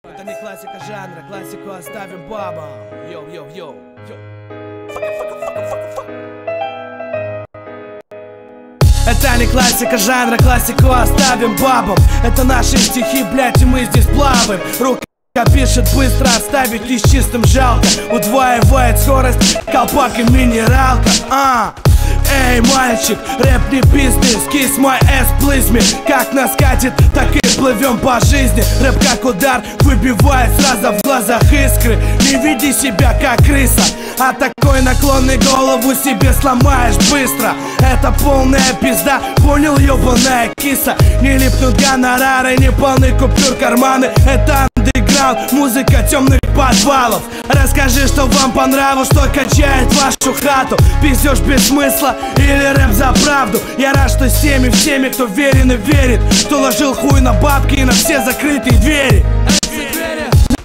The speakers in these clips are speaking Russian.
Это не классика жанра, классику оставим бабам. Йоу. Это не классика жанра, классику оставим бабам. Это наши стихи, блять, и мы здесь плаваем. Рука пишет быстро, оставить лишь чистым жалко. Удваивает скорость, колпак и минералка. Эй, мальчик, рэп не бизнес, kiss my ass, please me. Как нас катит, так и плывем по жизни. Рэп как удар, выбивает сразу в глазах искры. Не веди себя как крыса, а такой наклонный голову себе сломаешь быстро. Это полная пизда, понял, ёбаная киса. Не липнут гонорары, не полны купюр карманы. Это андеграунд, музыка темных подвалов. Расскажи, что вам понравилось, что качает вашу хату. Пиздёшь без смысла или рэп за правду? Я рад, что с теми всеми, кто верен и верит, кто ложил хуй на бабки и на все закрытые двери.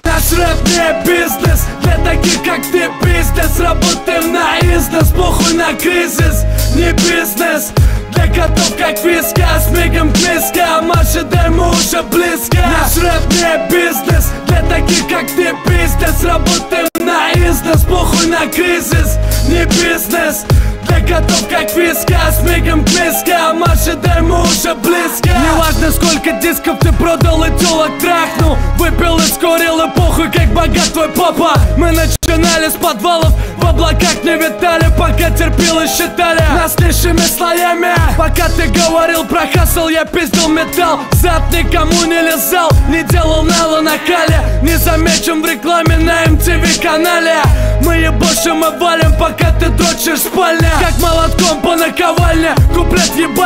Наш рэп не бизнес, для таких как ты бизнес. Работаем на износ, похуй на кризис. Не бизнес, для котов как вискас. Мигом к мискам, ожидаем уже близко. Наш рэп не бизнес, для таких как ты бизнес. Работаем на износ, похуй на кризис. Не бизнес, для котов как вискас. Мигом к мискам, ожидаем уже близко. Неважно сколько дисков ты продал и тёлок трахнул, выпил и скурил и похуй как богат твой папа. Мы начинали с подвалов, в облаках не витали, пока терпел и считали нас низшими слоями. Пока ты говорил про хасл, я пиздил металл. Зад никому не лизал, не делал нала на кале. Не замечен в рекламе на MTV канале. Мы ебошим и валим, пока ты дрочишь в спальне. Как молотком по наковальне, куплет ебальня.